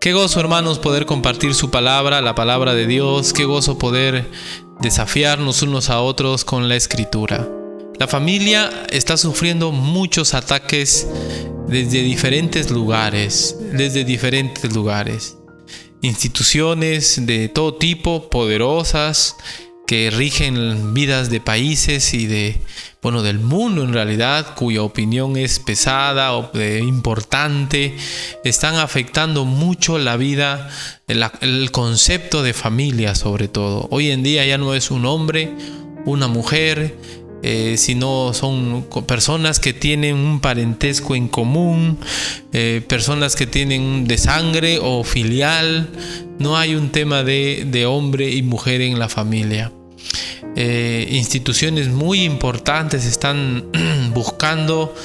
Qué gozo, hermanos, poder compartir su palabra, la palabra de Dios. Qué gozo poder desafiarnos unos a otros con la Escritura. La familia está sufriendo muchos ataques desde diferentes lugares. Instituciones de todo tipo, poderosas, que rigen vidas de países y del mundo en realidad, cuya opinión es pesada o importante, están afectando mucho la vida, el concepto de familia sobre todo. Hoy en día ya no es un hombre, una mujer, sino son personas que tienen un parentesco en común, personas que tienen de sangre o filial. No hay un tema de hombre y mujer en la familia. Instituciones muy importantes están buscando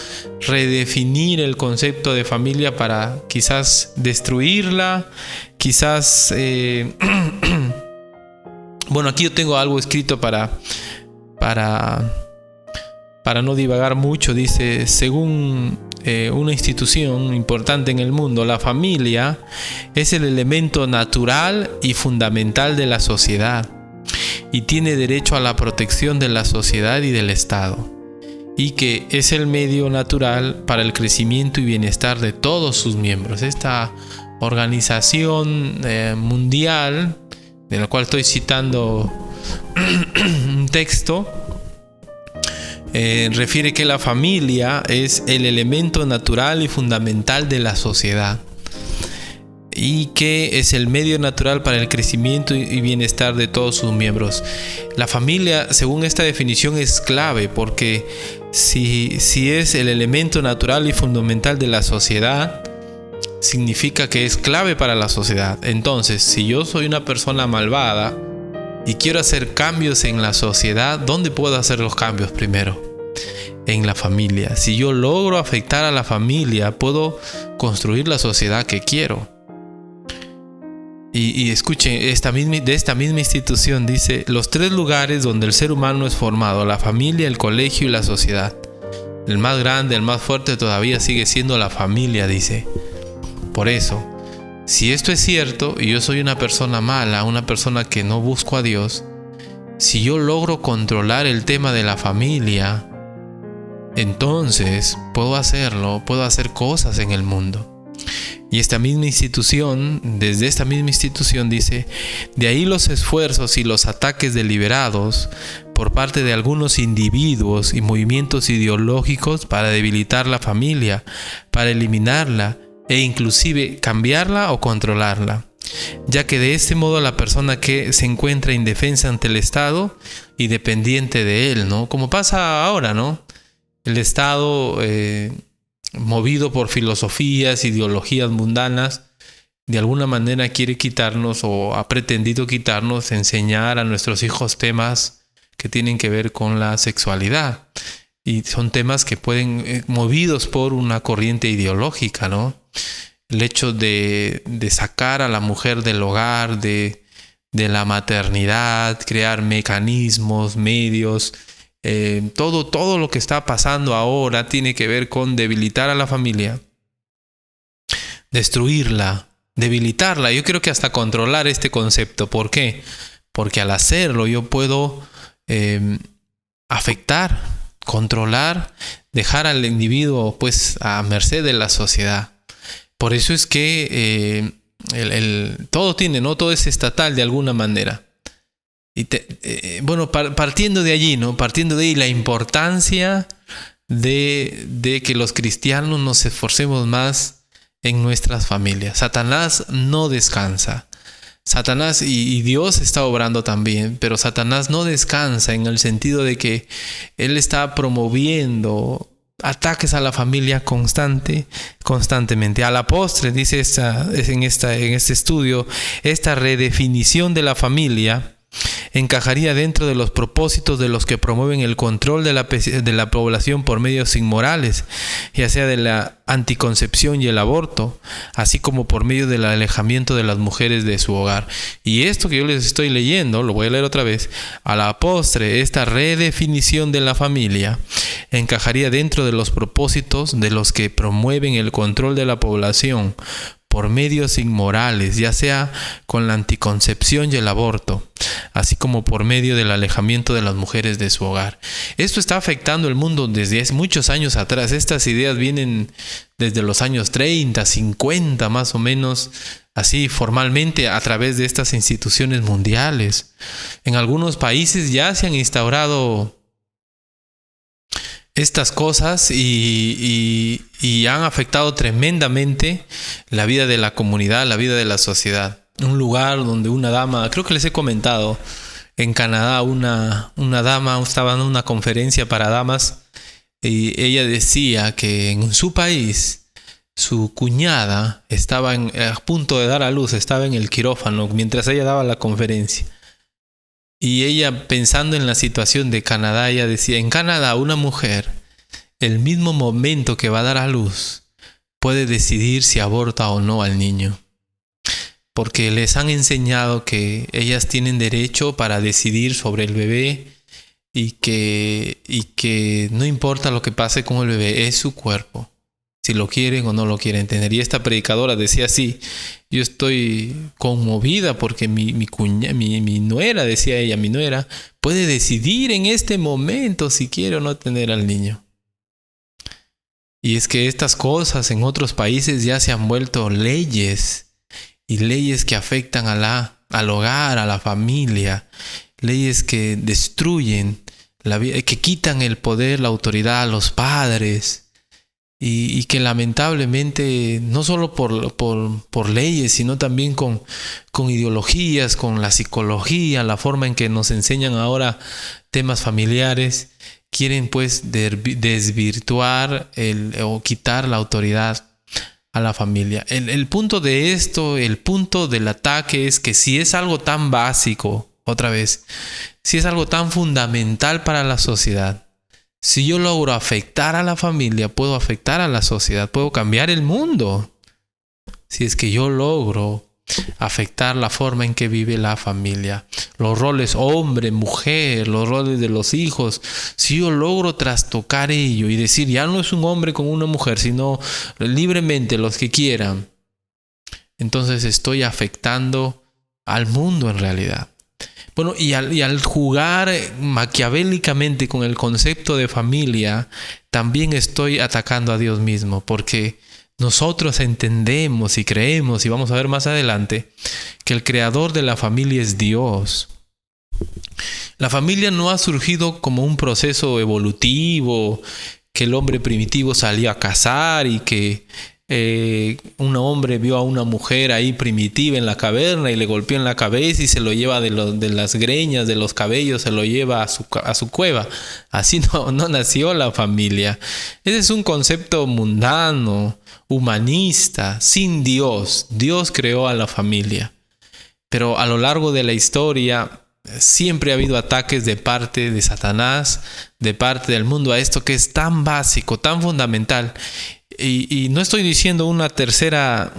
redefinir el concepto de familia para quizás destruirla, quizás aquí yo tengo algo escrito para no divagar mucho. Dice, según una institución importante en el mundo, la familia es el elemento natural y fundamental de la sociedad y tiene derecho a la protección de la sociedad y del Estado, y que es el medio natural para el crecimiento y bienestar de todos sus miembros. Esta organización mundial, de la cual estoy citando un texto, refiere que la familia es el elemento natural y fundamental de la sociedad y que es el medio natural para el crecimiento y bienestar de todos sus miembros. La familia, según esta definición, es clave porque si es el elemento natural y fundamental de la sociedad, significa que es clave para la sociedad. Entonces, si yo soy una persona malvada y quiero hacer cambios en la sociedad, ¿dónde puedo hacer los cambios primero? En la familia. Si yo logro afectar a la familia, puedo construir la sociedad que quiero. Y escuchen, de esta misma institución dice: los tres lugares donde el ser humano es formado, la familia, el colegio y la sociedad. El más grande, el más fuerte todavía sigue siendo la familia, dice. Por eso, si esto es cierto y yo soy una persona mala, una persona que no busco a Dios, si yo logro controlar el tema de la familia, entonces puedo hacer cosas en el mundo. Y desde esta misma institución dice: de ahí los esfuerzos y los ataques deliberados por parte de algunos individuos y movimientos ideológicos para debilitar la familia, para eliminarla e inclusive cambiarla o controlarla, ya que de este modo la persona que se encuentra indefensa ante el Estado y dependiente de él, ¿no? Como pasa ahora, ¿no? El Estado, movido por filosofías, ideologías mundanas, de alguna manera quiere quitarnos o ha pretendido quitarnos, enseñar a nuestros hijos temas que tienen que ver con la sexualidad. Y son temas que pueden, movidos por una corriente ideológica, ¿no? El hecho de sacar a la mujer del hogar, de la maternidad, crear mecanismos, medios. Todo lo que está pasando ahora tiene que ver con debilitar a la familia, destruirla, debilitarla. Yo creo que hasta controlar este concepto. ¿Por qué? Porque al hacerlo yo puedo afectar, controlar, dejar al individuo pues a merced de la sociedad. Por eso es que todo tiene, ¿no? Todo es estatal de alguna manera. Y partiendo de allí, ¿no? Partiendo de ahí, la importancia de que los cristianos nos esforcemos más en nuestras familias. Satanás no descansa. Satanás y Dios está obrando también, pero Satanás no descansa en el sentido de que él está promoviendo ataques a la familia constantemente. A la postre, dice en este estudio, esta redefinición de la familia encajaría dentro de los propósitos de los que promueven el control de la población por medios inmorales, ya sea de la anticoncepción y el aborto, así como por medio del alejamiento de las mujeres de su hogar. Y esto que yo les estoy leyendo, lo voy a leer otra vez: a la postre, esta redefinición de la familia encajaría dentro de los propósitos de los que promueven el control de la población por medios inmorales, ya sea con la anticoncepción y el aborto, así como por medio del alejamiento de las mujeres de su hogar. Esto está afectando el mundo desde hace muchos años atrás. Estas ideas vienen desde los años 30, 50 más o menos, así formalmente a través de estas instituciones mundiales. En algunos países ya se han instaurado estas cosas y han afectado tremendamente la vida de la comunidad, la vida de la sociedad. Un lugar donde una dama, creo que les he comentado, en Canadá una dama estaba dando una conferencia para damas y ella decía que en su país su cuñada estaba a punto de dar a luz, estaba en el quirófano mientras ella daba la conferencia. Y ella, pensando en la situación de Canadá, ella decía, en Canadá una mujer, el mismo momento que va a dar a luz, puede decidir si aborta o no al niño. Porque les han enseñado que ellas tienen derecho para decidir sobre el bebé y que no importa lo que pase con el bebé, es su cuerpo. Si lo quieren o no lo quieren tener. Y esta predicadora decía así, yo estoy conmovida porque mi nuera, decía ella, mi nuera, puede decidir en este momento si quiere o no tener al niño. Y es que estas cosas en otros países ya se han vuelto leyes, y leyes que afectan al hogar, a la familia, leyes que destruyen la vida, que quitan el poder, la autoridad a los padres. Y que lamentablemente, no solo por leyes, sino también con ideologías, con la psicología, la forma en que nos enseñan ahora temas familiares, quieren pues desvirtuar o quitar la autoridad a la familia. El punto de esto, el punto del ataque es que si es algo tan básico, otra vez, si es algo tan fundamental para la sociedad, si yo logro afectar a la familia, puedo afectar a la sociedad, puedo cambiar el mundo. Si es que yo logro afectar la forma en que vive la familia, los roles hombre, mujer, los roles de los hijos, si yo logro trastocar ello y decir, ya no es un hombre con una mujer, sino libremente los que quieran, entonces estoy afectando al mundo en realidad. Bueno, y al jugar maquiavélicamente con el concepto de familia, también estoy atacando a Dios mismo, porque nosotros entendemos y creemos, y vamos a ver más adelante, que el creador de la familia es Dios. La familia no ha surgido como un proceso evolutivo, que el hombre primitivo salió a cazar y que un hombre vio a una mujer ahí primitiva en la caverna y le golpeó en la cabeza y se lo lleva de las greñas, de los cabellos, se lo lleva a su cueva. Así no nació la familia. Ese es un concepto mundano, humanista, sin Dios. Dios creó a la familia. Pero a lo largo de la historia siempre ha habido ataques de parte de Satanás, de parte del mundo a esto que es tan básico, tan fundamental. Y no estoy diciendo una tercera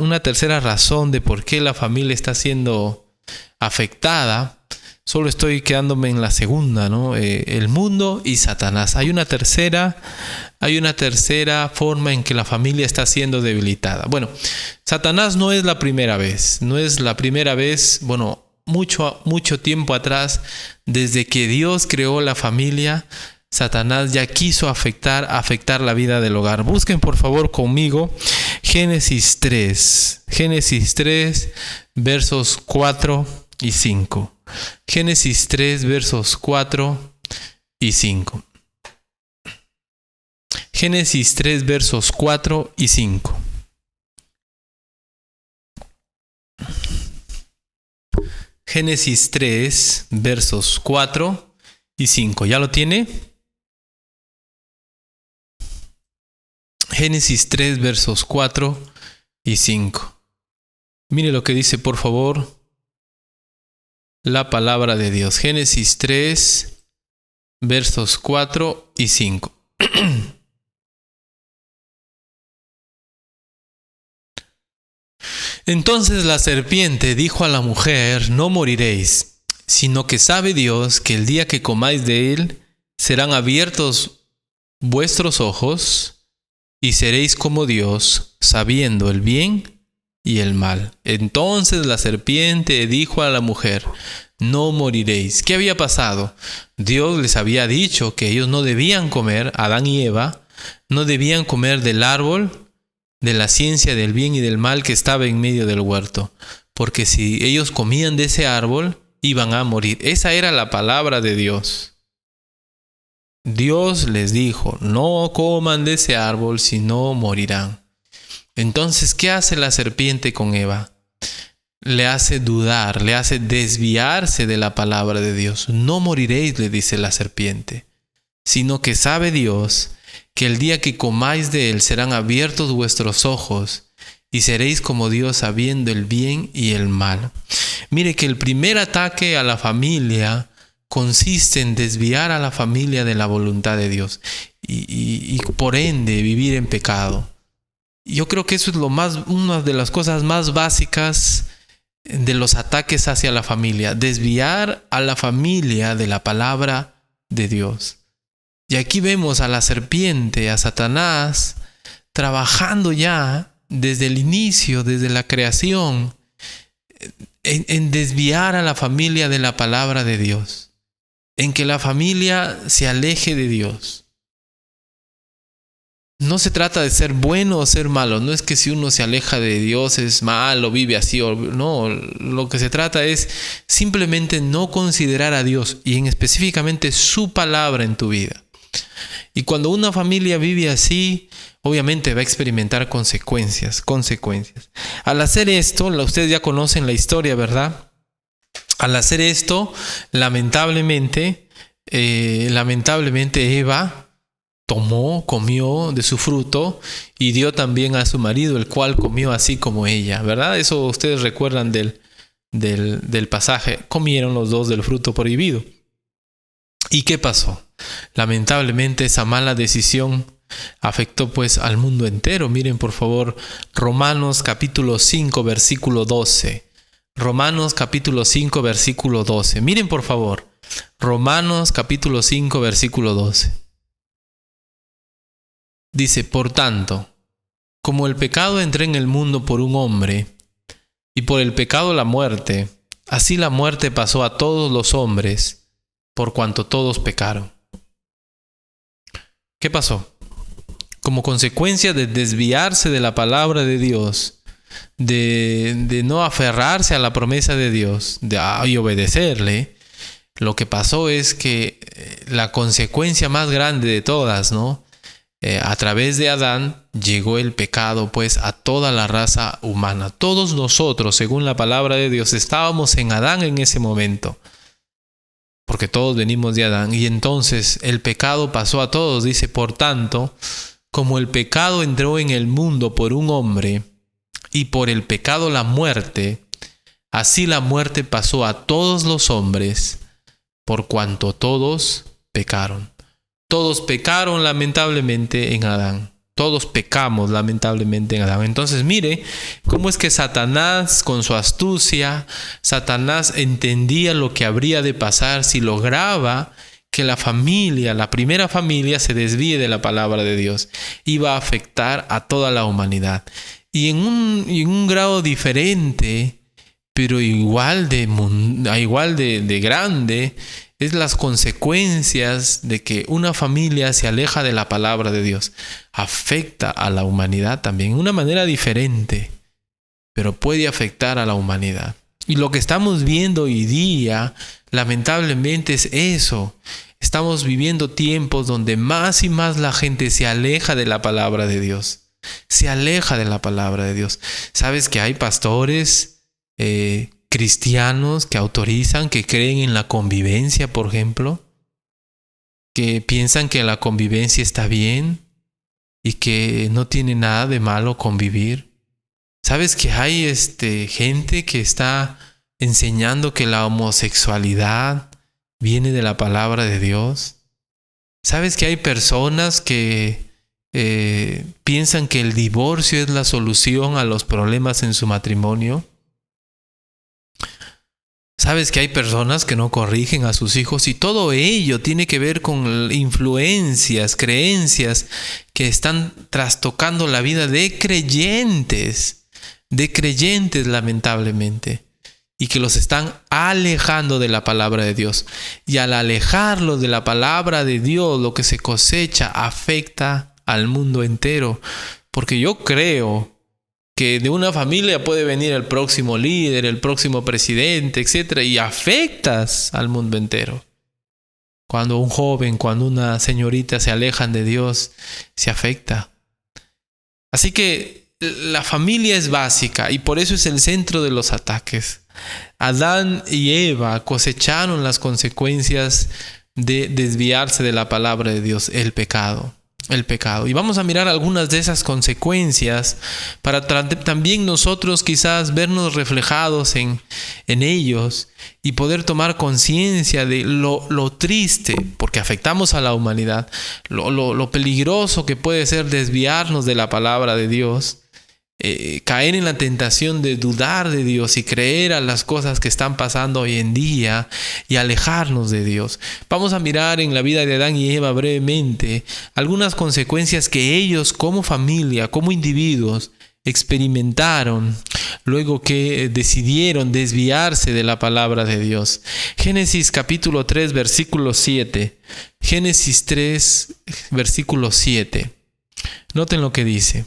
razón de por qué la familia está siendo afectada. Solo estoy quedándome en la segunda, ¿no? El mundo y Satanás. Hay una tercera forma en que la familia está siendo debilitada. Bueno, Satanás no es la primera vez. Bueno, mucho tiempo atrás, desde que Dios creó la familia, Satanás ya quiso afectar la vida del hogar. Busquen por favor conmigo Génesis 3, versos 4 y 5. Génesis 3, versos 4 y 5. Génesis 3, versos 4 y 5. Génesis 3, versos 4 y 5. ¿Ya lo tiene? Génesis 3, versos 4 y 5. Mire lo que dice, por favor, la palabra de Dios. Génesis 3, versos 4 y 5. Entonces la serpiente dijo a la mujer: no moriréis, sino que sabe Dios que el día que comáis de él, serán abiertos vuestros ojos, y seréis como Dios, sabiendo el bien y el mal. Entonces la serpiente dijo a la mujer: no moriréis. ¿Qué había pasado? Dios les había dicho que ellos no debían comer, Adán y Eva, no debían comer del árbol de la ciencia del bien y del mal que estaba en medio del huerto, porque si ellos comían de ese árbol, iban a morir. Esa era la palabra de Dios. Dios les dijo: no coman de ese árbol, si no morirán. Entonces, ¿qué hace la serpiente con Eva? Le hace dudar, le hace desviarse de la palabra de Dios. No moriréis, le dice la serpiente, sino que sabe Dios que el día que comáis de él serán abiertos vuestros ojos y seréis como Dios, sabiendo el bien y el mal. Mire que el primer ataque a la familia consiste en desviar a la familia de la voluntad de Dios y por ende vivir en pecado. Yo creo que eso es una de las cosas más básicas de los ataques hacia la familia, desviar a la familia de la palabra de Dios. Y aquí vemos a la serpiente, a Satanás, trabajando ya desde el inicio, desde la creación, en desviar a la familia de la palabra de Dios, en que la familia se aleje de Dios. No se trata de ser bueno o ser malo, no es que si uno se aleja de Dios es malo, vive así, no, lo que se trata es simplemente no considerar a Dios y en específicamente su palabra en tu vida. Y cuando una familia vive así, obviamente va a experimentar consecuencias. Al hacer esto, ustedes ya conocen la historia, ¿verdad? Al hacer esto, lamentablemente Eva comió de su fruto y dio también a su marido, el cual comió así como ella, ¿verdad? Eso ustedes recuerdan del pasaje. Comieron los dos del fruto prohibido. ¿Y qué pasó? Lamentablemente esa mala decisión afectó pues al mundo entero. Miren por favor Romanos capítulo 5 versículo 12. Romanos capítulo 5 versículo 12. Miren por favor Romanos capítulo 5 versículo 12. Dice: por tanto, como el pecado entró en el mundo por un hombre, y por el pecado la muerte, así la muerte pasó a todos los hombres, por cuanto todos pecaron. ¿Qué pasó? Como consecuencia de desviarse de la palabra de Dios, de no aferrarse a la promesa de Dios y obedecerle, lo que pasó es que la consecuencia más grande de todas, ¿no? A través de Adán llegó el pecado pues a toda la raza humana. Todos nosotros, según la palabra de Dios, estábamos en Adán en ese momento, porque todos venimos de Adán, y entonces el pecado pasó a todos. Dice: por tanto, como el pecado entró en el mundo por un hombre, y por el pecado la muerte, así la muerte pasó a todos los hombres, por cuanto todos pecaron. Todos pecaron lamentablemente en Adán. Todos pecamos lamentablemente en Adán. Entonces mire cómo es que Satanás, con su astucia, Satanás entendía lo que habría de pasar si lograba que la primera familia, se desvíe de la palabra de Dios. Iba a afectar a toda la humanidad. Y en un grado diferente, pero igual de grande, es las consecuencias de que una familia se aleja de la palabra de Dios. Afecta a la humanidad también, de una manera diferente, pero puede afectar a la humanidad. Y lo que estamos viendo hoy día, lamentablemente, es eso. Estamos viviendo tiempos donde más y más la gente se aleja de la palabra de Dios. Se aleja de la palabra de Dios. ¿Sabes que hay pastores cristianos que autorizan, que creen en la convivencia, por ejemplo, que piensan que la convivencia está bien y que no tiene nada de malo convivir? ¿Sabes que hay gente que está enseñando que la homosexualidad viene de la palabra de Dios? ¿Sabes que hay personas que piensan que el divorcio es la solución a los problemas en su matrimonio? ¿Sabes que hay personas que no corrigen a sus hijos? Y todo ello tiene que ver con influencias, creencias que están trastocando la vida de creyentes. de creyentes, lamentablemente, y que los están alejando de la palabra de Dios. Y al alejarlos de la palabra de Dios, lo que se cosecha afecta al mundo entero. Porque yo creo que de una familia puede venir el próximo líder, el próximo presidente, etc. y afectas al mundo entero. Cuando un joven, cuando una señorita se alejan de Dios, se afecta. Así que la familia es básica y por eso es el centro de los ataques. Adán y Eva cosecharon las consecuencias de desviarse de la palabra de Dios, el pecado. Y vamos a mirar algunas de esas consecuencias para también nosotros quizás vernos reflejados en ellos y poder tomar conciencia de lo triste, porque afectamos a la humanidad, lo peligroso que puede ser desviarnos de la palabra de Dios, caer en la tentación de dudar de Dios y creer a las cosas que están pasando hoy en día y alejarnos de Dios. Vamos a mirar en la vida de Adán y Eva brevemente algunas consecuencias que ellos como familia, como individuos, experimentaron luego que decidieron desviarse de la palabra de Dios. Génesis capítulo 3 versículo 7. Génesis 3 versículo 7. Noten lo que dice.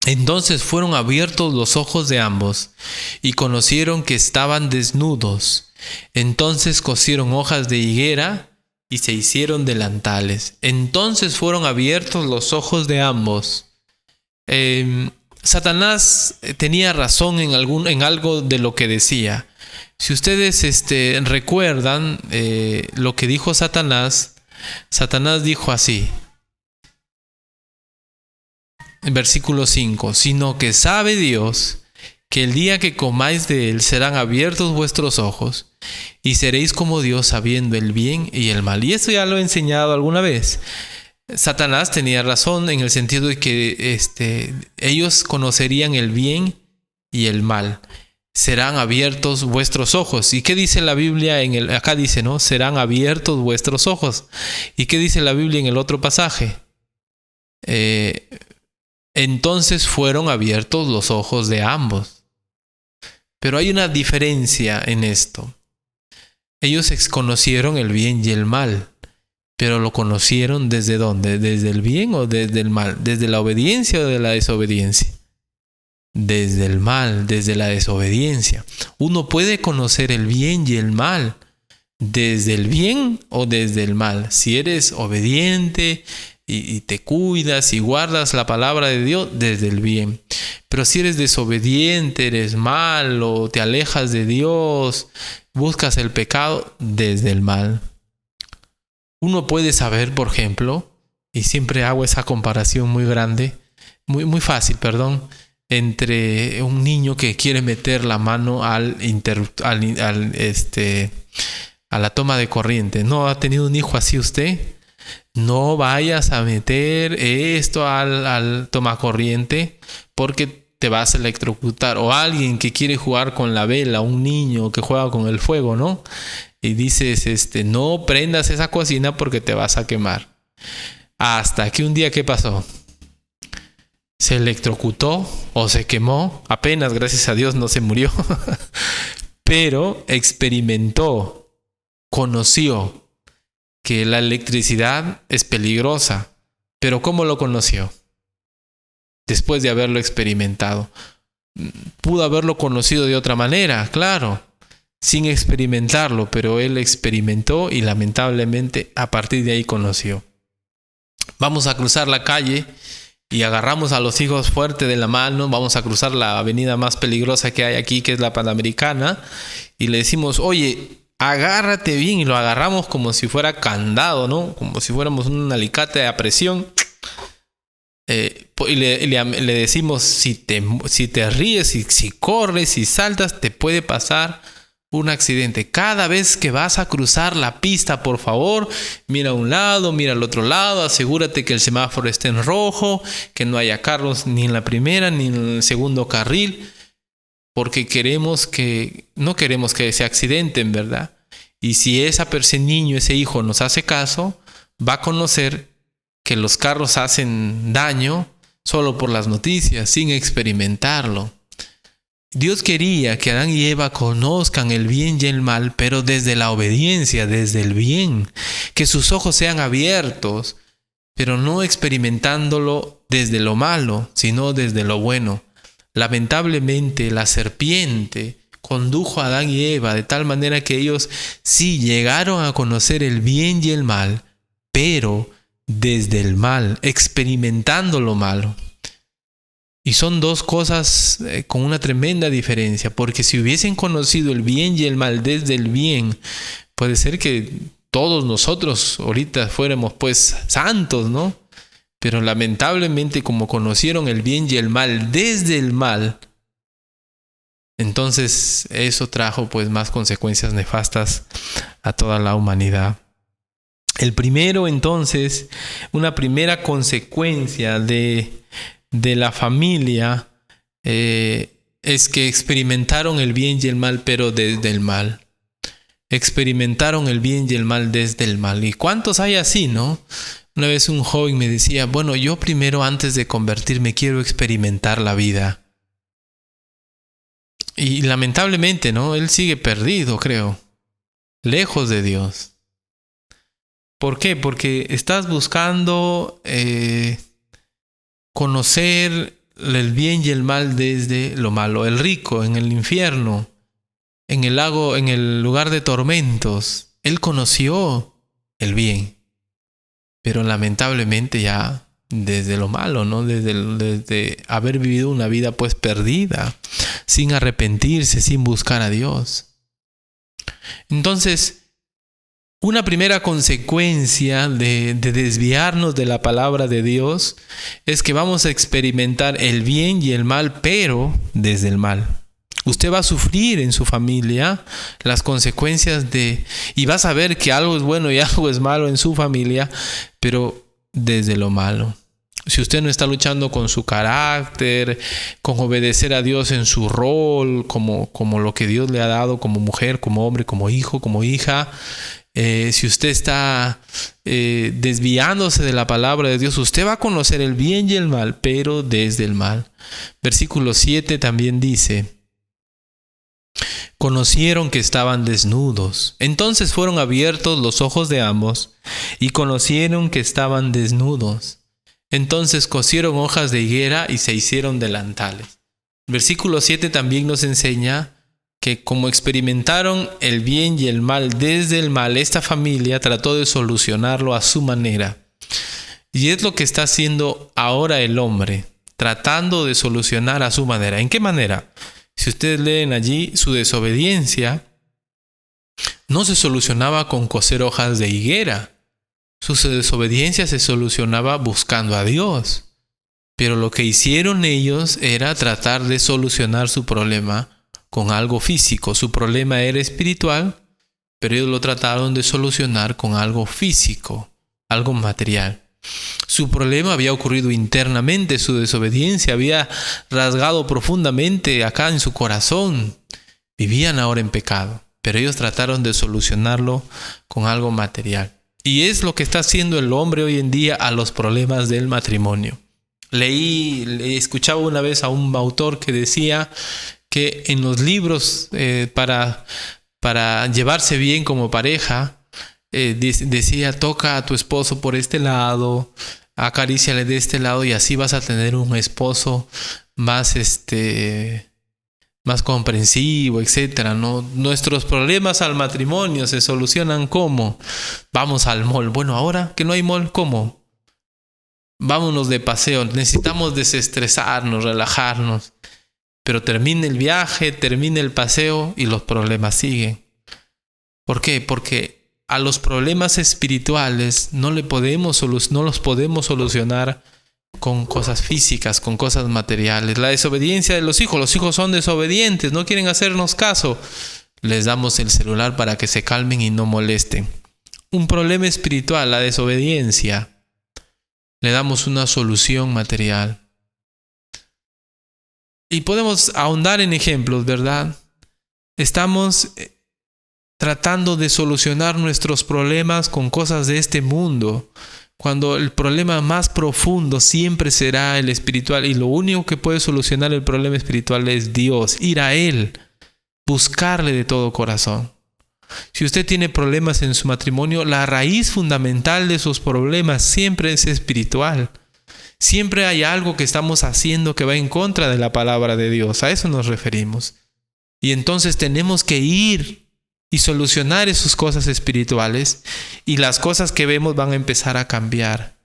Entonces fueron abiertos los ojos de ambos y conocieron que estaban desnudos. Entonces cosieron hojas de higuera y se hicieron delantales. Entonces fueron abiertos los ojos de ambos. Satanás tenía razón en algo de lo que decía. Si ustedes recuerdan lo que dijo Satanás dijo así. En versículo 5, sino que sabe Dios que el día que comáis de él serán abiertos vuestros ojos y seréis como Dios sabiendo el bien y el mal. Y esto ya lo he enseñado alguna vez. Satanás tenía razón en el sentido de que ellos conocerían el bien y el mal. Serán abiertos vuestros ojos. ¿Y qué dice la Biblia? Acá dice, ¿no? Serán abiertos vuestros ojos. ¿Y qué dice la Biblia en el otro pasaje? Entonces fueron abiertos los ojos de ambos. Pero hay una diferencia en esto. Ellos conocieron el bien y el mal, pero lo conocieron ¿desde dónde? ¿Desde el bien o desde el mal? ¿Desde la obediencia o de la desobediencia? Desde el mal, desde la desobediencia. Uno puede conocer el bien y el mal desde el bien o desde el mal. Si eres obediente y te cuidas y guardas la palabra de Dios, desde el bien. Pero si eres desobediente, eres malo, te alejas de Dios, buscas el pecado, desde el mal. Uno puede saber, por ejemplo, y siempre hago esa comparación muy grande, muy fácil, entre un niño que quiere meter la mano a la toma de corriente. ¿No ha tenido un hijo así usted? No vayas a meter esto al tomacorriente porque te vas a electrocutar. O alguien que quiere jugar con la vela, un niño que juega con el fuego, ¿no? Y dices, no prendas esa cocina porque te vas a quemar. Hasta que un día, ¿qué pasó? Se electrocutó o se quemó. Apenas, gracias a Dios, no se murió. Pero experimentó, conoció que la electricidad es peligrosa. Pero ¿cómo lo conoció? Después de haberlo experimentado. Pudo haberlo conocido de otra manera, claro, sin experimentarlo, pero él experimentó y lamentablemente a partir de ahí conoció. Vamos a cruzar la calle y agarramos a los hijos fuerte de la mano, vamos a cruzar la avenida más peligrosa que hay aquí, que es la Panamericana, y le decimos, oye, agárrate bien, y lo agarramos como si fuera candado, ¿no? Como si fuéramos un alicate a presión. Y le decimos, si te ríes, si corres, si saltas, te puede pasar un accidente. Cada vez que vas a cruzar la pista, por favor, mira a un lado, mira al otro lado, asegúrate que el semáforo esté en rojo, que no haya carros ni en la primera ni en el segundo carril, porque no queremos que se accidenten, ¿verdad? Y si ese niño, ese hijo nos hace caso, va a conocer que los carros hacen daño, solo por las noticias, sin experimentarlo. Dios quería que Adán y Eva conozcan el bien y el mal, pero desde la obediencia, desde el bien, que sus ojos sean abiertos, pero no experimentándolo desde lo malo, sino desde lo bueno. Lamentablemente, la serpiente condujo a Adán y Eva de tal manera que ellos sí llegaron a conocer el bien y el mal, pero desde el mal, experimentando lo malo. Y son dos cosas con una tremenda diferencia, porque si hubiesen conocido el bien y el mal desde el bien, puede ser que todos nosotros ahorita fuéramos pues santos, ¿no? Pero lamentablemente, como conocieron el bien y el mal desde el mal, entonces eso trajo pues más consecuencias nefastas a toda la humanidad. El primero, entonces, una primera consecuencia de la familia es que experimentaron el bien y el mal, pero desde el mal. Experimentaron el bien y el mal desde el mal. ¿Y cuántos hay así, no? Una vez un joven me decía, bueno, yo primero antes de convertirme quiero experimentar la vida. Y lamentablemente, ¿no? Él sigue perdido, creo. Lejos de Dios. ¿Por qué? Porque estás buscando conocer el bien y el mal desde lo malo. El rico en el infierno, en el lago, en el lugar de tormentos, él conoció el bien, pero lamentablemente ya desde lo malo, ¿no? Desde haber vivido una vida pues perdida, sin arrepentirse, sin buscar a Dios. Entonces, una primera consecuencia de desviarnos de la palabra de Dios es que vamos a experimentar el bien y el mal, pero desde el mal. Usted va a sufrir en su familia las consecuencias y va a saber que algo es bueno y algo es malo en su familia, pero desde lo malo. Si usted no está luchando con su carácter, con obedecer a Dios en su rol, como lo que Dios le ha dado como mujer, como hombre, como hijo, como hija, si usted está desviándose de la palabra de Dios, usted va a conocer el bien y el mal, pero desde el mal. Versículo 7 también dice, conocieron que estaban desnudos. Entonces fueron abiertos los ojos de ambos y conocieron que estaban desnudos. Entonces cosieron hojas de higuera y se hicieron delantales. Versículo 7 también nos enseña que como experimentaron el bien y el mal desde el mal, esta familia trató de solucionarlo a su manera. Y es lo que está haciendo ahora el hombre, tratando de solucionar a su manera. ¿En qué manera? Si ustedes leen allí, su desobediencia no se solucionaba con coser hojas de higuera. Su desobediencia se solucionaba buscando a Dios. Pero lo que hicieron ellos era tratar de solucionar su problema con algo físico. Su problema era espiritual, pero ellos lo trataron de solucionar con algo físico, algo material. Su problema había ocurrido internamente, su desobediencia había rasgado profundamente acá en su corazón. Vivían ahora en pecado, pero ellos trataron de solucionarlo con algo material. Y es lo que está haciendo el hombre hoy en día a los problemas del matrimonio. Escuchaba una vez a un autor que decía que en los libros para llevarse bien como pareja, decía, toca a tu esposo por este lado, acaríciale de este lado y así vas a tener un esposo más comprensivo, etcétera, ¿no? Nuestros problemas al matrimonio se solucionan ¿cómo? Vamos al mall. Bueno, ahora que no hay mall, ¿cómo? Vámonos de paseo. Necesitamos desestresarnos, relajarnos. Pero termina el viaje, termina el paseo y los problemas siguen. ¿Por qué? Porque a los problemas espirituales no los podemos solucionar con cosas físicas, con cosas materiales. La desobediencia de los hijos son desobedientes, no quieren hacernos caso. Les damos el celular para que se calmen y no molesten. Un problema espiritual, la desobediencia, le damos una solución material. Y podemos ahondar en ejemplos, ¿verdad? Estamos tratando de solucionar nuestros problemas con cosas de este mundo, cuando el problema más profundo siempre será el espiritual, y lo único que puede solucionar el problema espiritual es Dios, ir a Él, buscarle de todo corazón. Si usted tiene problemas en su matrimonio, la raíz fundamental de esos problemas siempre es espiritual. Siempre hay algo que estamos haciendo que va en contra de la palabra de Dios. A eso nos referimos. Y entonces tenemos que ir y solucionar esas cosas espirituales, y las cosas que vemos van a empezar a cambiar.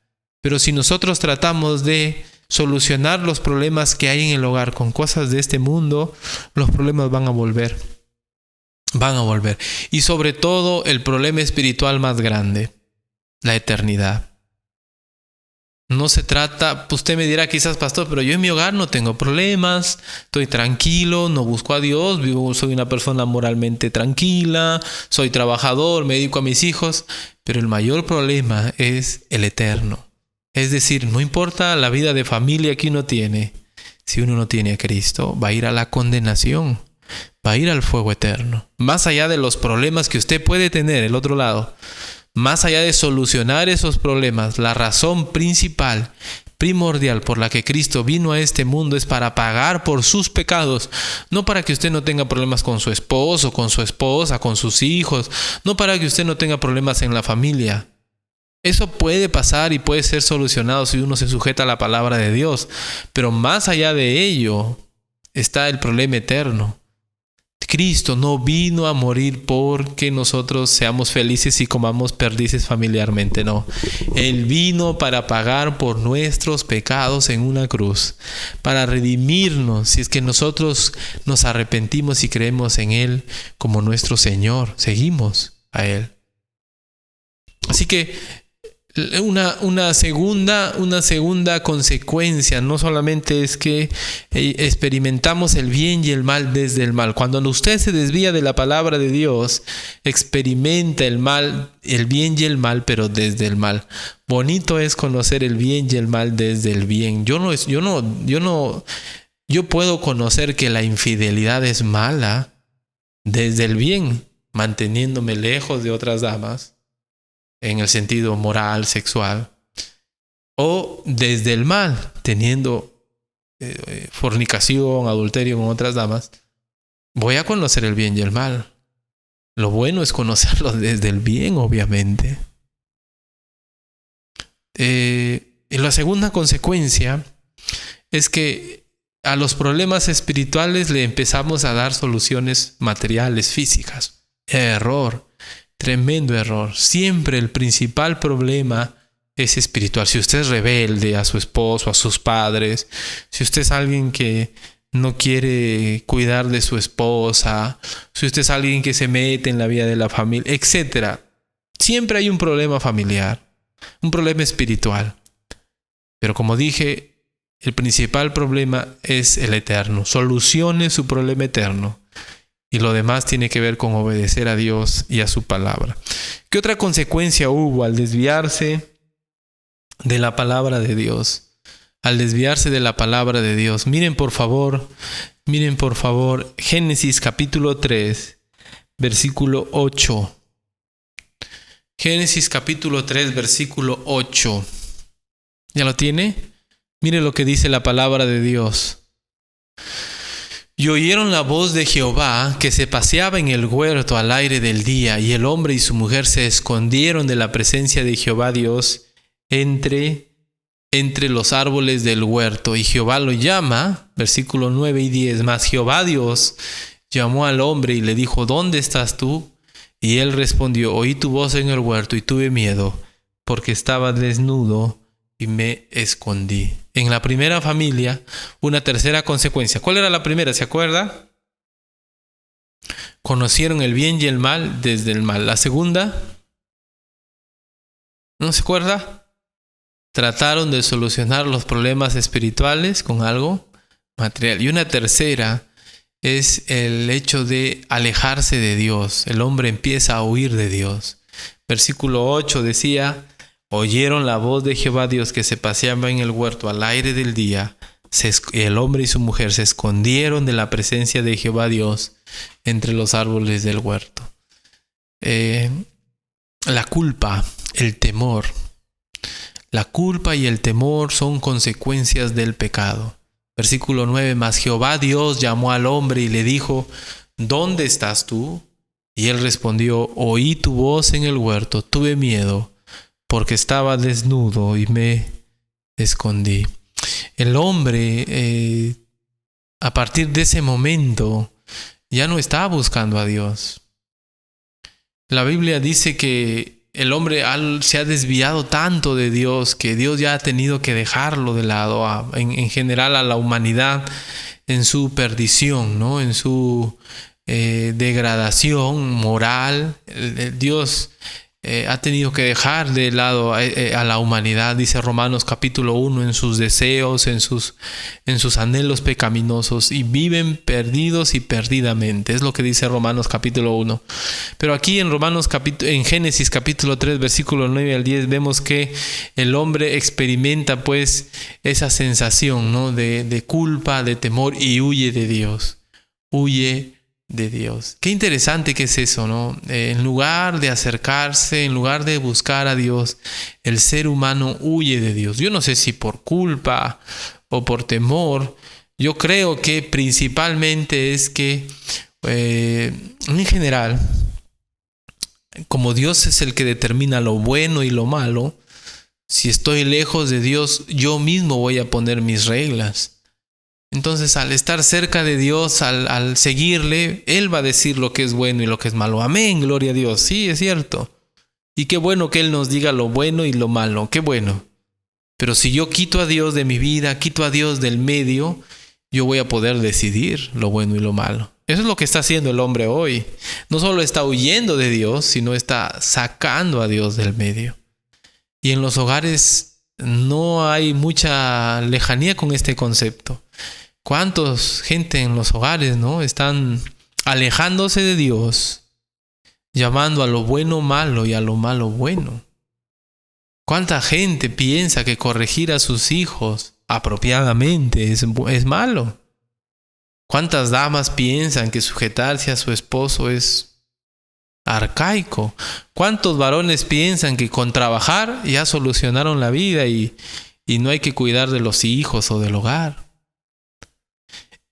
Pero si nosotros tratamos de solucionar los problemas que hay en el hogar con cosas de este mundo, los problemas van a volver. Y sobre todo el problema espiritual más grande, la eternidad. No se trata, usted me dirá quizás, pastor, pero yo en mi hogar no tengo problemas, estoy tranquilo, no busco a Dios, soy una persona moralmente tranquila, soy trabajador, me dedico a mis hijos, pero el mayor problema es el eterno. Es decir, no importa la vida de familia que uno tiene, si uno no tiene a Cristo, va a ir a la condenación, va a ir al fuego eterno. Más allá de los problemas que usted puede tener, el otro lado, más allá de solucionar esos problemas, la razón principal, primordial por la que Cristo vino a este mundo es para pagar por sus pecados, no para que usted no tenga problemas con su esposo, con su esposa, con sus hijos, no para que usted no tenga problemas en la familia. Eso puede pasar y puede ser solucionado si uno se sujeta a la palabra de Dios, pero más allá de ello está el problema eterno. Cristo no vino a morir porque nosotros seamos felices y comamos perdices familiarmente, no. Él vino para pagar por nuestros pecados en una cruz, para redimirnos si es que nosotros nos arrepentimos y creemos en Él como nuestro Señor, seguimos a Él. Así que una segunda consecuencia no solamente es que experimentamos el bien y el mal desde el mal. Cuando usted se desvía de la palabra de Dios, experimenta el mal, el bien y el mal, pero desde el mal. Bonito es conocer el bien y el mal desde el bien. Yo puedo conocer que la infidelidad es mala desde el bien, manteniéndome lejos de otras damas, en el sentido moral, sexual, o desde el mal, teniendo fornicación, adulterio con otras damas. Voy a conocer el bien y el mal. Lo bueno es conocerlo desde el bien, obviamente. Y la segunda consecuencia es que a los problemas espirituales le empezamos a dar soluciones materiales, físicas. Error. Tremendo error. Siempre el principal problema es espiritual. Si usted es rebelde a su esposo, a sus padres, si usted es alguien que no quiere cuidar de su esposa, si usted es alguien que se mete en la vida de la familia, etc. Siempre hay un problema familiar, un problema espiritual. Pero como dije, el principal problema es el eterno. Solucione su problema eterno. Y lo demás tiene que ver con obedecer a Dios y a su palabra. ¿Qué otra consecuencia hubo al desviarse de la palabra de Dios? Al desviarse de la palabra de Dios. Miren por favor, Génesis capítulo 3, versículo 8. Génesis capítulo 3, versículo 8. ¿Ya lo tiene? Mire lo que dice la palabra de Dios. Y oyeron la voz de Jehová que se paseaba en el huerto al aire del día, y el hombre y su mujer se escondieron de la presencia de Jehová Dios entre los árboles del huerto. Y Jehová lo llama, versículo 9 y 10, mas Jehová Dios llamó al hombre y le dijo, ¿dónde estás tú? Y él respondió, oí tu voz en el huerto y tuve miedo, porque estaba desnudo y me escondí. En la primera familia, una tercera consecuencia. ¿Cuál era la primera? ¿Se acuerda? Conocieron el bien y el mal desde el mal. La segunda, ¿no se acuerda? Trataron de solucionar los problemas espirituales con algo material. Y una tercera es el hecho de alejarse de Dios. El hombre empieza a huir de Dios. Versículo 8 decía, oyeron la voz de Jehová Dios que se paseaba en el huerto al aire del día. El hombre y su mujer se escondieron de la presencia de Jehová Dios entre los árboles del huerto. La culpa, el temor, La culpa y el temor son consecuencias del pecado. Versículo 9, mas Jehová Dios llamó al hombre y le dijo, ¿dónde estás tú? Y él respondió, oí tu voz en el huerto, tuve miedo, porque estaba desnudo y me escondí. El hombre, a partir de ese momento, ya no estaba buscando a Dios. La Biblia dice que el hombre se ha desviado tanto de Dios que Dios ya ha tenido que dejarlo de lado, en general a la humanidad en su perdición, ¿no? En su degradación moral. Dios ha tenido que dejar de lado a la humanidad, dice Romanos capítulo 1, en sus deseos, en sus anhelos pecaminosos, y viven perdidos y perdidamente. Es lo que dice Romanos capítulo 1. Pero aquí en Génesis capítulo 3, versículo 9 al 10, vemos que el hombre experimenta pues esa sensación, ¿no? de culpa, de temor, y huye de Dios. Huye de Dios. Qué interesante que es eso, ¿no? En lugar de acercarse, en lugar de buscar a Dios, el ser humano huye de Dios. Yo no sé si por culpa o por temor. Yo creo que principalmente es que, en general, como Dios es el que determina lo bueno y lo malo, si estoy lejos de Dios, yo mismo voy a poner mis reglas. Entonces, al estar cerca de Dios, al seguirle, Él va a decir lo que es bueno y lo que es malo. Amén, gloria a Dios. Sí, es cierto. Y qué bueno que Él nos diga lo bueno y lo malo. Qué bueno. Pero si yo quito a Dios de mi vida, quito a Dios del medio, yo voy a poder decidir lo bueno y lo malo. Eso es lo que está haciendo el hombre hoy. No solo está huyendo de Dios, sino está sacando a Dios del medio. Y en los hogares no hay mucha lejanía con este concepto. ¿Cuántos gente en los hogares, no? Están alejándose de Dios, llamando a lo bueno malo y a lo malo bueno. ¿Cuánta gente piensa que corregir a sus hijos apropiadamente es malo? ¿Cuántas damas piensan que sujetarse a su esposo es arcaico? ¿Cuántos varones piensan que con trabajar ya solucionaron la vida y no hay que cuidar de los hijos o del hogar?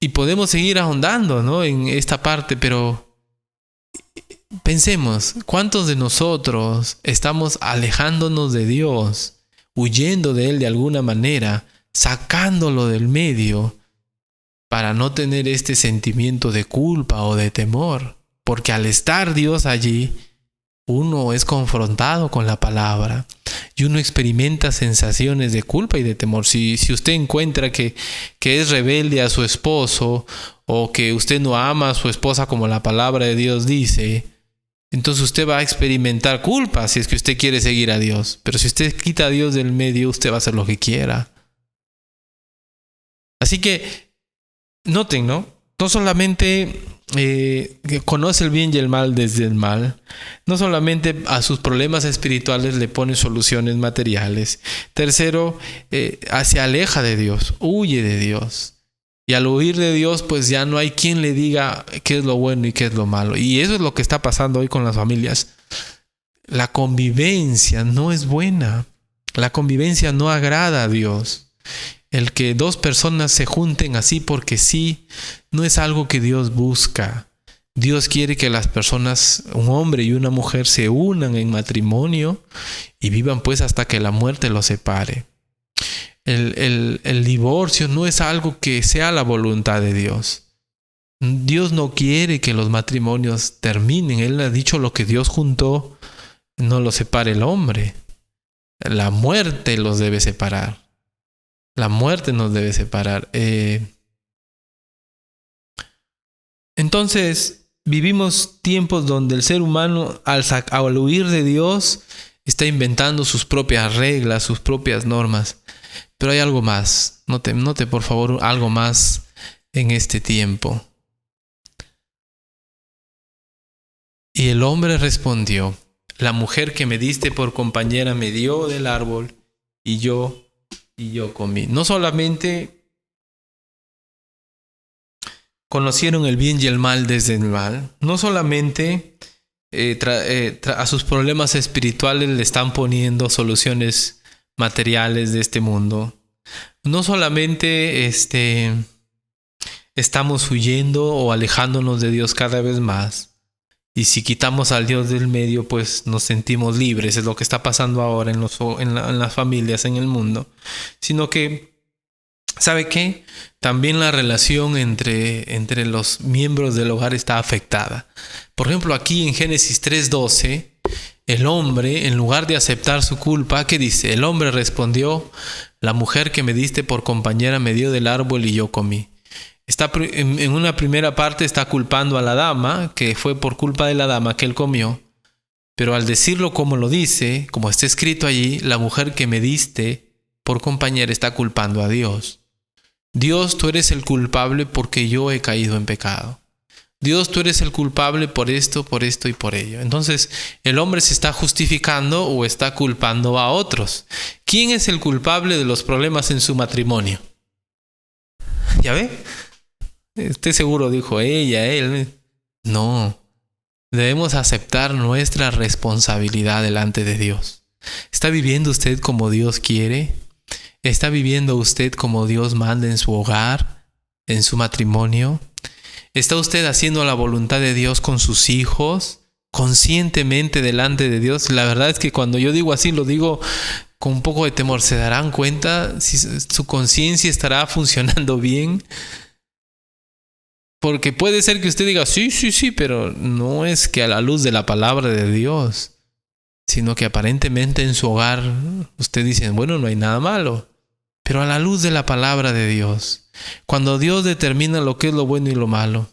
Y podemos seguir ahondando, ¿no? en esta parte, pero pensemos, ¿cuántos de nosotros estamos alejándonos de Dios, huyendo de Él de alguna manera, sacándolo del medio para no tener este sentimiento de culpa o de temor? Porque al estar Dios allí, uno es confrontado con la palabra y uno experimenta sensaciones de culpa y de temor. Si usted encuentra que es rebelde a su esposo, o que usted no ama a su esposa como la palabra de Dios dice, entonces usted va a experimentar culpa si es que usted quiere seguir a Dios. Pero si usted quita a Dios del medio, usted va a hacer lo que quiera. Así que noten, ¿no? No solamente conoce el bien y el mal desde el mal. No solamente a sus problemas espirituales le pone soluciones materiales. Tercero, se aleja de Dios, huye de Dios. Y al huir de Dios, pues ya no hay quien le diga qué es lo bueno y qué es lo malo. Y eso es lo que está pasando hoy con las familias. La convivencia no es buena. La convivencia no agrada a Dios. El que dos personas se junten así porque sí, no es algo que Dios busca. Dios quiere que las personas, un hombre y una mujer, se unan en matrimonio y vivan pues hasta que la muerte los separe. El divorcio no es algo que sea la voluntad de Dios. Dios no quiere que los matrimonios terminen. Él ha dicho: lo que Dios juntó, no lo separe el hombre. La muerte los debe separar. La muerte nos debe separar. Entonces, vivimos tiempos donde el ser humano, al huir de Dios, está inventando sus propias reglas, sus propias normas. Pero hay algo más. Note por favor algo más en este tiempo. Y el hombre respondió: la mujer que me diste por compañera me dio del árbol y yo comí. No solamente conocieron el bien y el mal desde el mal, no solamente a sus problemas espirituales le están poniendo soluciones materiales de este mundo, no solamente estamos huyendo o alejándonos de Dios cada vez más. Y si quitamos al Dios del medio, pues nos sentimos libres. Es lo que está pasando ahora en las familias, en el mundo. Sino que, ¿sabe qué? También la relación entre los miembros del hogar está afectada. Por ejemplo, aquí en Génesis 3:12, el hombre, en lugar de aceptar su culpa, ¿qué dice? El hombre respondió: la mujer que me diste por compañera me dio del árbol y yo comí. En una primera parte está culpando a la dama, que fue por culpa de la dama que él comió. Pero al decirlo como lo dice, como está escrito allí, la mujer que me diste por compañera está culpando a Dios. Dios, tú eres el culpable porque yo he caído en pecado. Dios, tú eres el culpable por esto y por ello. Entonces, el hombre se está justificando o está culpando a otros. ¿Quién es el culpable de los problemas en su matrimonio? ¿Ya ve? Estoy seguro, dijo ella, él. No, debemos aceptar nuestra responsabilidad delante de Dios. ¿Está viviendo usted como Dios quiere? ¿Está viviendo usted como Dios manda en su hogar, en su matrimonio? ¿Está usted haciendo la voluntad de Dios con sus hijos, conscientemente delante de Dios? La verdad es que cuando yo digo así, lo digo con un poco de temor. ¿Se darán cuenta si su conciencia estará funcionando bien? Porque puede ser que usted diga, sí, pero no es que a la luz de la palabra de Dios, sino que aparentemente en su hogar usted dice, bueno, no hay nada malo. Pero a la luz de la palabra de Dios, cuando Dios determina lo que es lo bueno y lo malo,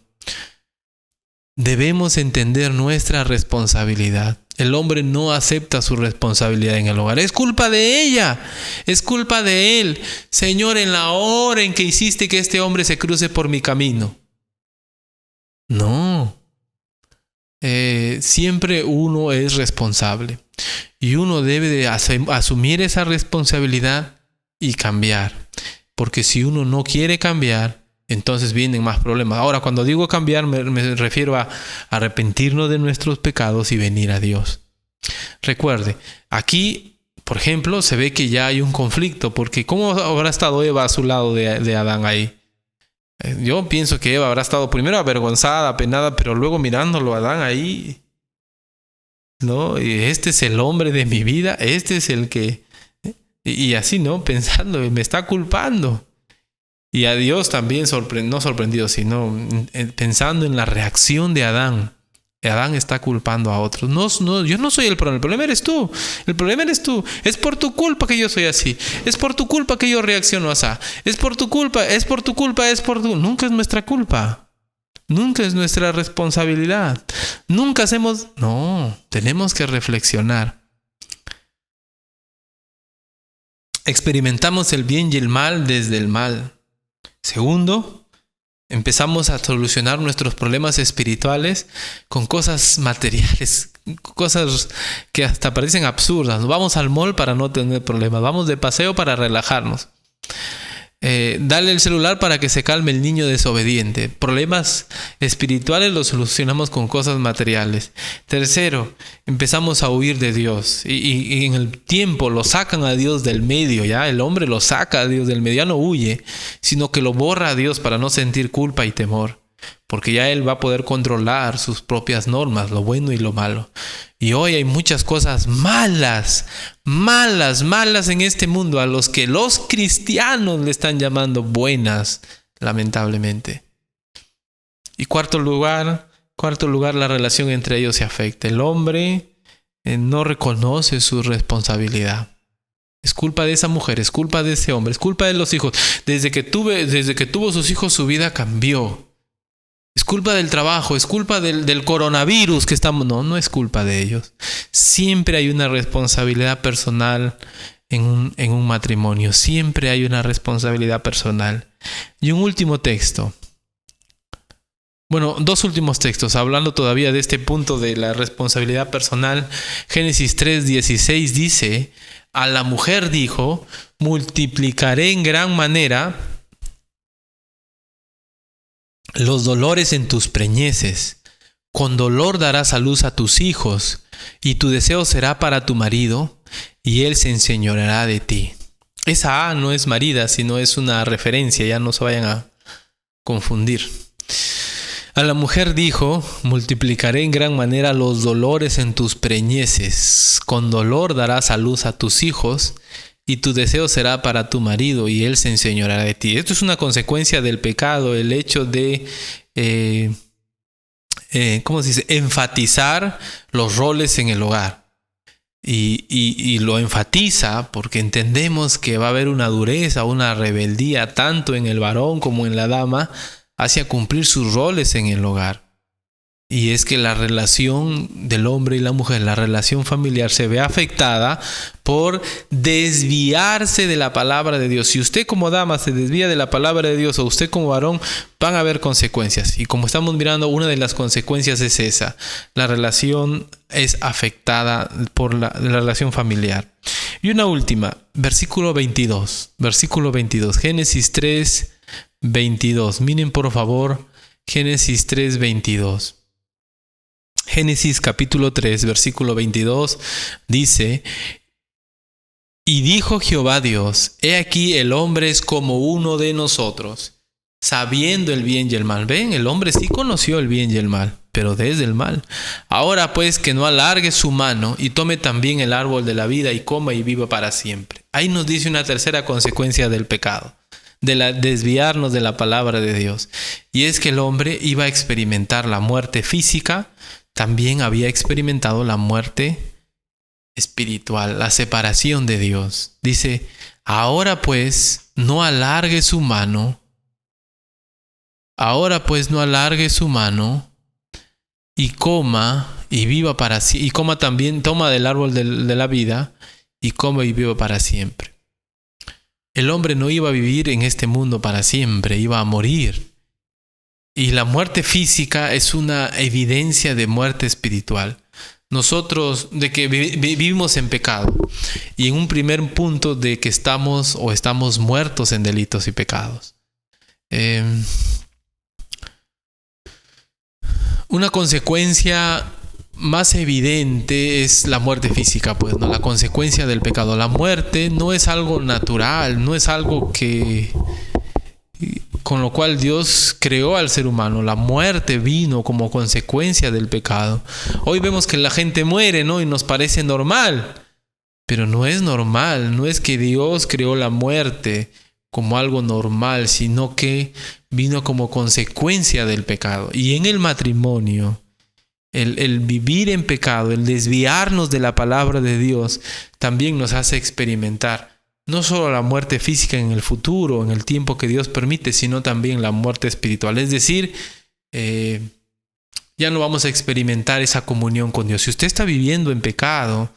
debemos entender nuestra responsabilidad. El hombre no acepta su responsabilidad en el hogar. Es culpa de ella, es culpa de él. Señor, en la hora en que hiciste que este hombre se cruce por mi camino. No. Siempre uno es responsable. Y uno debe de asumir esa responsabilidad y cambiar. Porque si uno no quiere cambiar, entonces vienen más problemas. Ahora, cuando digo cambiar, me refiero a arrepentirnos de nuestros pecados y venir a Dios. Recuerde, aquí, por ejemplo, se ve que ya hay un conflicto, porque ¿cómo habrá estado Eva a su lado de Adán ahí? Yo pienso que Eva habrá estado primero avergonzada, apenada, pero luego mirándolo a Adán ahí, ¿no? Y este es el hombre de mi vida, este es el que... Y así, ¿no? Pensando, me está culpando. Y a Dios también no sorprendido, sino pensando en la reacción de Adán. Adán está culpando a otros. No, yo no soy el problema eres tú. El problema eres tú. Es por tu culpa que yo soy así. Es por tu culpa que yo reacciono así. Es por tu culpa. Nunca es nuestra culpa. Nunca es nuestra responsabilidad. Nunca hacemos... No, tenemos que reflexionar. Experimentamos el bien y el mal desde el mal. Segundo, empezamos a solucionar nuestros problemas espirituales con cosas materiales, cosas que hasta parecen absurdas. Vamos al mall para no tener problemas, vamos de paseo para relajarnos. Dale el celular para que se calme el niño desobediente. Problemas espirituales los solucionamos con cosas materiales. Tercero, empezamos a huir de Dios y en el tiempo lo sacan a Dios del medio. Ya el hombre lo saca a Dios del medio, ya no huye, sino que lo borra a Dios para no sentir culpa y temor, porque ya él va a poder controlar sus propias normas, lo bueno y lo malo. Y hoy hay muchas cosas malas en este mundo, a los que los cristianos le están llamando buenas, lamentablemente. Y cuarto lugar, la relación entre ellos se afecta. El hombre no reconoce su responsabilidad. Es culpa de esa mujer, es culpa de ese hombre, es culpa de los hijos. Desde que tuvo sus hijos, su vida cambió. Es culpa del trabajo, es culpa del coronavirus que estamos... No es culpa de ellos. Siempre hay una responsabilidad personal en un matrimonio. Siempre hay una responsabilidad personal. Y un último texto. Bueno, dos últimos textos, hablando todavía de este punto de la responsabilidad personal. Génesis 3:16 dice: a la mujer dijo, multiplicaré en gran manera los dolores en tus preñeces. Con dolor darás a luz a tus hijos, y tu deseo será para tu marido, y él se enseñoreará de ti. Esa A no es marida, sino es una referencia, ya no se vayan a confundir. A la mujer dijo: multiplicaré en gran manera los dolores en tus preñeces. Con dolor darás a luz a tus hijos, y tu deseo será para tu marido, y él se enseñoreará de ti. Esto es una consecuencia del pecado, el hecho de, ¿cómo se dice?, enfatizar los roles en el hogar. Y lo enfatiza porque entendemos que va a haber una dureza, una rebeldía, tanto en el varón como en la dama, hacia cumplir sus roles en el hogar. Y es que la relación del hombre y la mujer, la relación familiar, se ve afectada por desviarse de la palabra de Dios. Si usted como dama se desvía de la palabra de Dios, o usted como varón, van a haber consecuencias. Y como estamos mirando, una de las consecuencias es esa. La relación es afectada por la relación familiar. Y una última, versículo 22. Génesis 3, 22. Miren por favor, Génesis 3, 22. Génesis capítulo 3, versículo 22 dice: y dijo Jehová Dios: he aquí el hombre es como uno de nosotros, sabiendo el bien y el mal. Ven, el hombre sí conoció el bien y el mal, pero desde el mal. Ahora pues que no alargue su mano y tome también el árbol de la vida y coma y viva para siempre. Ahí nos dice una tercera consecuencia del pecado, de desviarnos de la palabra de Dios. Y es que el hombre iba a experimentar la muerte física, también había experimentado la muerte espiritual, la separación de Dios. Dice: ahora pues no alargue su mano. Ahora pues no alargue su mano y coma y viva para sí. Y coma también, toma del árbol de la vida y coma y viva para siempre. El hombre no iba a vivir en este mundo para siempre, iba a morir. Y la muerte física es una evidencia de muerte espiritual. Nosotros, de que vivimos en pecado. Y en un primer punto de que estamos muertos en delitos y pecados. Una consecuencia más evidente es la muerte física, pues, ¿no? La consecuencia del pecado. La muerte no es algo natural, no es algo con lo cual Dios creó al ser humano. La muerte vino como consecuencia del pecado. Hoy vemos que la gente muere, ¿no? Y nos parece normal. Pero no es normal. No es que Dios creó la muerte como algo normal, sino que vino como consecuencia del pecado. Y en el matrimonio, el vivir en pecado, el desviarnos de la palabra de Dios, también nos hace experimentar no solo la muerte física en el futuro, en el tiempo que Dios permite, sino también la muerte espiritual. Es decir, ya no vamos a experimentar esa comunión con Dios. Si usted está viviendo en pecado,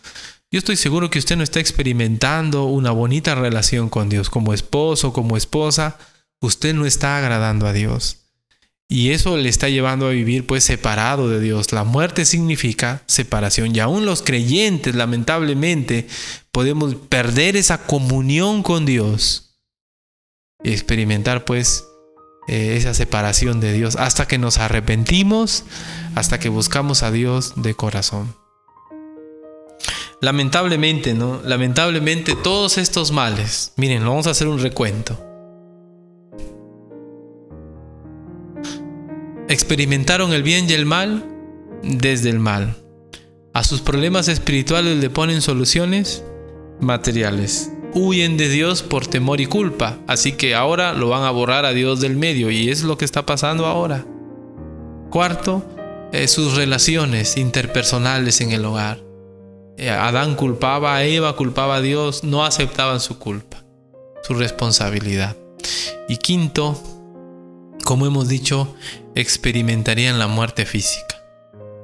yo estoy seguro que usted no está experimentando una bonita relación con Dios. Como esposo, como esposa, usted no está agradando a Dios. Y eso le está llevando a vivir pues separado de Dios. La muerte significa separación. Y aún los creyentes, lamentablemente, podemos perder esa comunión con Dios y experimentar pues esa separación de Dios hasta que nos arrepentimos, hasta que buscamos a Dios de corazón. Lamentablemente, ¿no? Lamentablemente todos estos males, miren, vamos a hacer un recuento. Experimentaron el bien y el mal desde el mal. A sus problemas espirituales le ponen soluciones materiales. Huyen de Dios por temor y culpa. Así que ahora lo van a borrar a Dios del medio. Y es lo que está pasando ahora. Cuarto, sus relaciones interpersonales en el hogar. Adán culpaba a Eva, culpaba a Dios. No aceptaban su culpa, su responsabilidad. Y quinto, como hemos dicho, experimentarían la muerte física,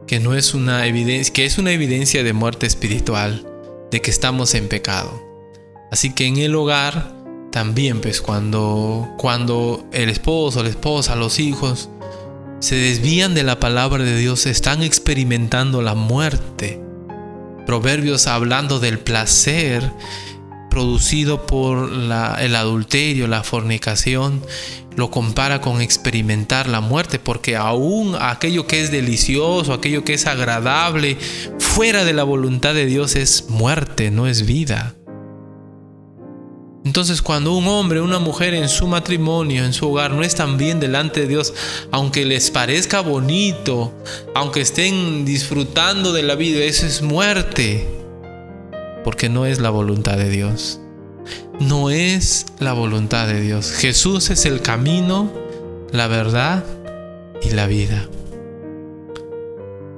que no es una evidencia, que es una evidencia de muerte espiritual, de que estamos en pecado. Así que en el hogar también, pues cuando el esposo, la esposa, los hijos se desvían de la palabra de Dios, están experimentando la muerte. Proverbios, hablando del placer producido por el adulterio, la fornicación, lo compara con experimentar la muerte, porque aún aquello que es delicioso, aquello que es agradable, fuera de la voluntad de Dios es muerte, no es vida. Entonces, cuando un hombre o una mujer en su matrimonio, en su hogar, no están bien delante de Dios, aunque les parezca bonito, aunque estén disfrutando de la vida, eso es muerte, porque no es la voluntad de Dios. No es la voluntad de Dios. Jesús es el camino, la verdad y la vida.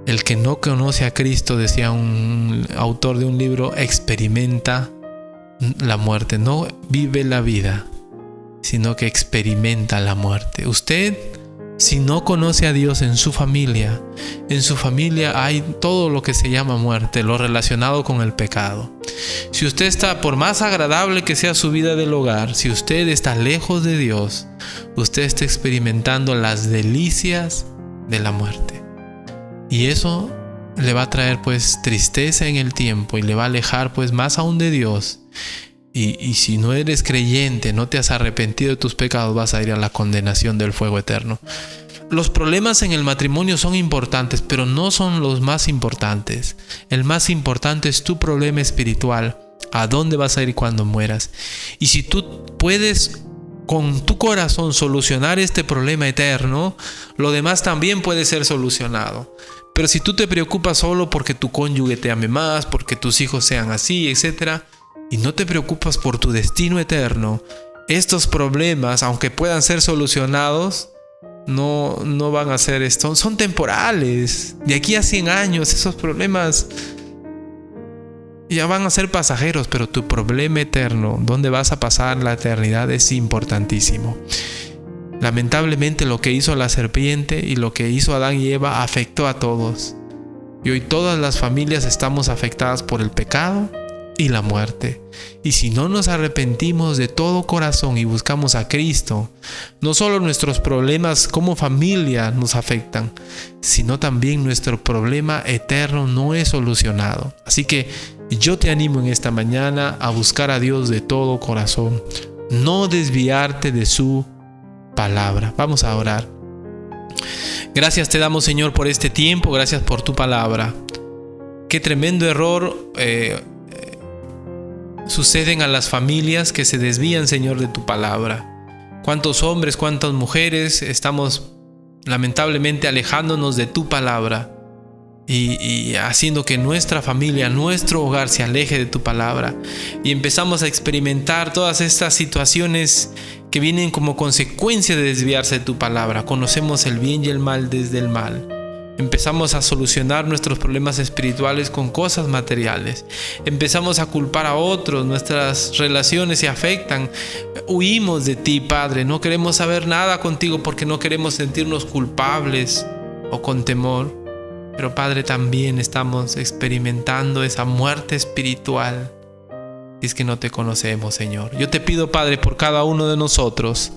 El que no conoce a Cristo, decía un autor de un libro, experimenta la muerte. No vive la vida, sino que experimenta la muerte. Usted, si no conoce a Dios en su familia hay todo lo que se llama muerte, lo relacionado con el pecado. Si usted está, por más agradable que sea su vida del hogar, si usted está lejos de Dios, usted está experimentando las delicias de la muerte. Y eso le va a traer pues tristeza en el tiempo y le va a alejar pues más aún de Dios. Y si no eres creyente, no te has arrepentido de tus pecados, vas a ir a la condenación del fuego eterno. Los problemas en el matrimonio son importantes, pero no son los más importantes. El más importante es tu problema espiritual. ¿A dónde vas a ir cuando mueras? Y si tú puedes con tu corazón solucionar este problema eterno, lo demás también puede ser solucionado. Pero si tú te preocupas solo porque tu cónyuge te ame más, porque tus hijos sean así, etc., y no te preocupas por tu destino eterno, estos problemas, aunque puedan ser solucionados, no van a ser esto, son temporales. De aquí a 100 años esos problemas ya van a ser pasajeros, pero tu problema eterno, donde vas a pasar la eternidad, es importantísimo. Lamentablemente lo que hizo la serpiente y lo que hizo Adán y Eva afectó a todos. Y hoy todas las familias estamos afectadas por el pecado y la muerte. Y si no nos arrepentimos de todo corazón y buscamos a Cristo, no solo nuestros problemas como familia nos afectan, sino también nuestro problema eterno no es solucionado. Así que yo te animo en esta mañana a buscar a Dios de todo corazón, no desviarte de su palabra. Vamos a orar. Gracias te damos, Señor, por este tiempo, gracias por tu palabra. Qué tremendo error suceden a las familias que se desvían, Señor, de tu palabra. Cuántos hombres, cuántas mujeres estamos lamentablemente alejándonos de tu palabra y haciendo que nuestra familia, nuestro hogar se aleje de tu palabra, y empezamos a experimentar todas estas situaciones que vienen como consecuencia de desviarse de tu palabra. Conocemos el bien y el mal desde el mal. Empezamos a solucionar nuestros problemas espirituales con cosas materiales. Empezamos a culpar a otros, nuestras relaciones se afectan. Huimos de ti, Padre. No queremos saber nada contigo porque no queremos sentirnos culpables o con temor. Pero, Padre, también estamos experimentando esa muerte espiritual. Es que no te conocemos, Señor. Yo te pido, Padre, por cada uno de nosotros,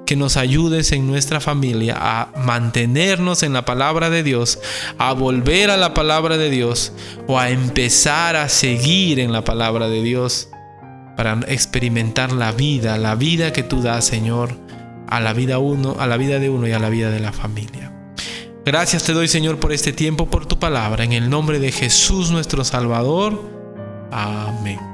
que nos ayudes en nuestra familia a mantenernos en la palabra de Dios, a volver a la palabra de Dios o a empezar a seguir en la palabra de Dios para experimentar la vida que tú das, Señor, a la vida de uno y a la vida de la familia. Gracias te doy, Señor, por este tiempo, por tu palabra. En el nombre de Jesús nuestro Salvador. Amén.